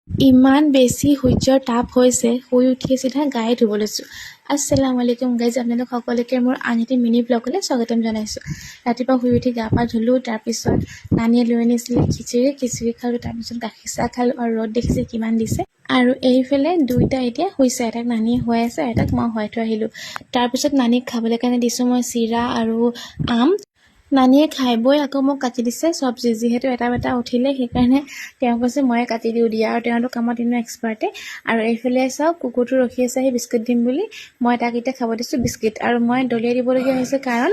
ইমান বেছি সূৰ্যৰ তাপ হৈছে, শুই উঠি চিধা গায়ে ধুব লৈছোঁ। আসসালামু আলাইকুম গাইজ, আপোনালোক সকলোকে মোৰ আন এটি মিনি ব্লগলৈ স্বাগতম জনাইছোঁ। ৰাতিপুৱা শুই উঠি গা পা ধুলোঁ, তাৰপিছত নানীয়ে লৈ আনিছিলে খিচিৰি খালোঁ, তাৰপিছত গাখীৰ চাহ খালোঁ আৰু ৰ'দ দেখিছে কিমান দিছে। আৰু এইফালে দুইটা এতিয়া শুইছে, এটাক নানীয়ে শুৱাই আছে, এটাক মই শুৱাই থৈ আহিলোঁ। তাৰপিছত নানীক খাবলৈ কাৰণে দিছোঁ মই চিৰা আৰু আম। নানীয়ে খাই বৈ আকৌ মোক কাটি দিছে চব্জি, যিহেতু এটা উঠিলে সেইকাৰণে তেওঁ কৈছে ময়ে কাটি দিওঁ দিয়া, আৰু তেওঁতো কামত এনেও এক্সপাৰ্টে। আৰু এইফালে চাওক কুকুৰটো ৰখি আছে আহি বিস্কুট দিম বুলি, মই তাক এতিয়া খাব দিছোঁ বিস্কুট। আৰু মই দলিয়াই দিবলগীয়া হৈছে কাৰণ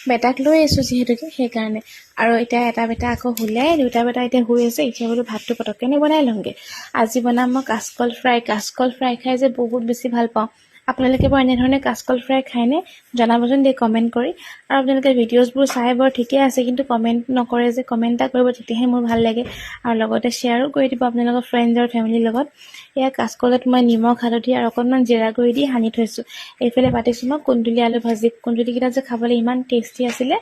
বেটাক লৈ আছোঁ যিহেতুকে, সেইকাৰণে। আৰু এতিয়া এটা বেটা আকৌ শুলে, দুটা বেটা এতিয়া শুই আছে। এতিয়া বোলো ভাতটো পটককৈ বনাই লওঁগৈ। আজি বনাম মই কাচকল ফ্ৰাই খাই যে বহুত বেছি ভাল পাওঁ। আপোনালোকে বাৰু এনেধৰণে কাচকল ফ্ৰাই খায়নে জনাবচোন দেই কমেণ্ট কৰি। আৰু আপোনালোকে ভিডিঅ'জবোৰ চাই বৰ ঠিকে আছে, কিন্তু কমেণ্ট নকৰে যে, কমেণ্ট এটা কৰিব, তেতিয়াহে মোৰ ভাল লাগে। আৰু লগতে শ্বেয়াৰো কৰি দিব আপোনালোকৰ ফ্ৰেণ্ডছ আৰু ফেমিলিৰ লগত। এয়া কাচকলত মই নিমখ হালধি আৰু অকণমান জিৰা গুড়ি দি সানি থৈছোঁ। এইফালে পাতিছোঁ মই কুন্দুলি আলু ভাজি। কুন্দুলিকেইটা যে খাবলৈ ইমান টেষ্টি আছিলে,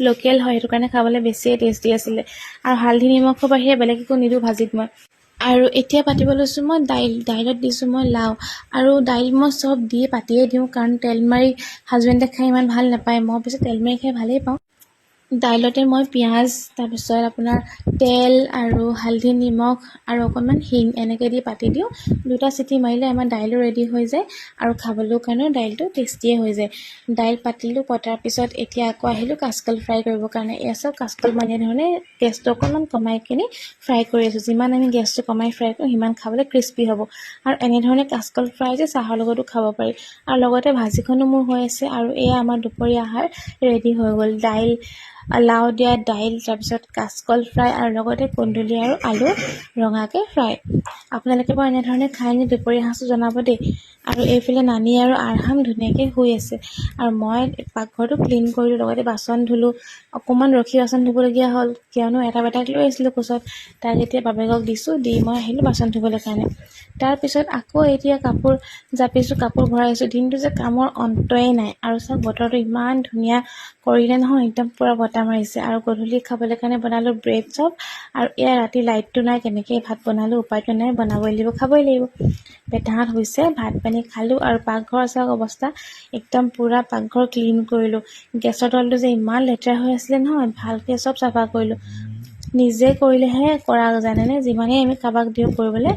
লোকেল হয় সেইটো কাৰণে খাবলৈ বেছিয়ে টেষ্টি আছিলে। আৰু হালধি নিমখৰ বাহিৰে বেলেগ একো নিদিওঁ ভাজিত মই। আৰু এতিয়া পাতিব লৈছোঁ মই দাইলত দিছোঁ মই লাও। আৰু দাইল মই চব দি পাতিয়ে দিওঁ, কাৰণ তেল মাৰি হাজবেণ্ডে খাই ইমান ভাল নাপায়, মই পিছত তেল মাৰি খাই ভালেই পাওঁ। দাইলতে মই পিঁয়াজ, তাৰপিছত আপোনাৰ তেল আৰু হালধি নিমখ আৰু অকণমান হিং এনেকৈ দি পাতি দিওঁ। দুটা চিটি মাৰিলে আমাৰ দাইলো ৰেডি হৈ যায়, আৰু খাবলৈও কাৰণেও দাইলটো টেষ্টিয়ে হৈ যায়। দাইল পাতিলোঁ, পতাৰ পিছত এতিয়া আকৌ আহিলোঁ কাচকল ফ্ৰাই কৰিবৰ কাৰণে। এয়া চব কাচকল মই এনেধৰণে গেছটো অকণমান কমাই কিনি ফ্ৰাই কৰি আছোঁ। যিমান আমি গেছটো কমাই ফ্ৰাই কৰোঁ সিমান খাবলৈ ক্ৰিস্পি হ'ব। আৰু এনেধৰণে কাচকল ফ্ৰাই যে চাহৰ লগতো খাব পাৰি। আৰু লগতে ভাজিখনো মোৰ হৈ আছে। আৰু এয়া আমাৰ দুপৰীয়া আহাৰ ৰেডি হৈ গ'ল। লাও দিয়া দাইল, তাৰপিছত কাচকল ফ্ৰাই আৰু লগতে কুন্দুলি আৰু আলু ৰঙাকৈ ফ্ৰাই। আপোনালোকে বাৰু এনেধৰণে খায়নে দুপৰীয়া সাঁজটো জনাব দেই। আৰু এইফালে নানী আৰু আৰহাম ধুনীয়াকৈ শুই আছে। আৰু মই পাকঘৰটো ক্লিন কৰিলোঁ, লগতে বাচন ধুলোঁ। অকণমান ৰখি বাচন ধুবলগীয়া হ'ল, কিয়নো এটা বেটাক লৈ আহিছিলোঁ কোচত। তাক এতিয়া বাপেকক দিছোঁ, দি মই আহিলোঁ বাচন ধুবলৈ কাৰণে। তাৰপিছত আকৌ এতিয়া কাপোৰ জাপিছোঁ, কাপোৰ ভৰাইছোঁ। দিনটো যে কামৰ অন্তই নাই। আৰু চব বতৰটো ইমান ধুনীয়া কৰিলে নহয়, একদম পূৰা বতাহ মাৰিছে। আৰু গধূলি খাবলৈ কাৰণে বনালোঁ ব্ৰেড চপ। আৰু এয়া ৰাতি লাইটটো নাই, কেনেকৈ ভাত বনালোঁ উপায়টো নাই, বনাবই লাগিব, খাবই লাগিব। বেটাহঁত হৈছে, ভাত পানী খালোঁ। আৰু পাকঘৰ চাওক অৱস্থা, একদম পূৰা পাকঘৰ ক্লিন কৰিলোঁ। গেছৰ তলটো যে ইমান লেতেৰা হৈ আছিলে নহয়, ভালকৈ চব চাফা কৰিলোঁ। নিজে কৰিলেহে কৰা জানেনে, যিমানেই আমি কাৰোবাক দিওঁ কৰিবলৈ,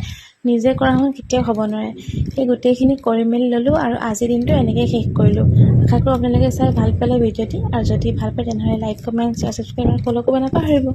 নিজে কৰা হয় কেতিয়াও হ'ব নোৱাৰে। সেই গোটেইখিনি কৰি মেলি ল'লোঁ, আৰু আজিৰ দিনটো এনেকৈ শেষ কৰিলোঁ। আশা কৰোঁ আপোনালোকে চাই ভাল পালে ভিডিঅ'টি, আৰু যদি ভাল পায় তেনেহ'লে লাইক, কমেণ্ট, শ্বেয়াৰ, ছাবস্ক্ৰাইব আৰু ফ'ল' কৰিব নাপাহৰিব।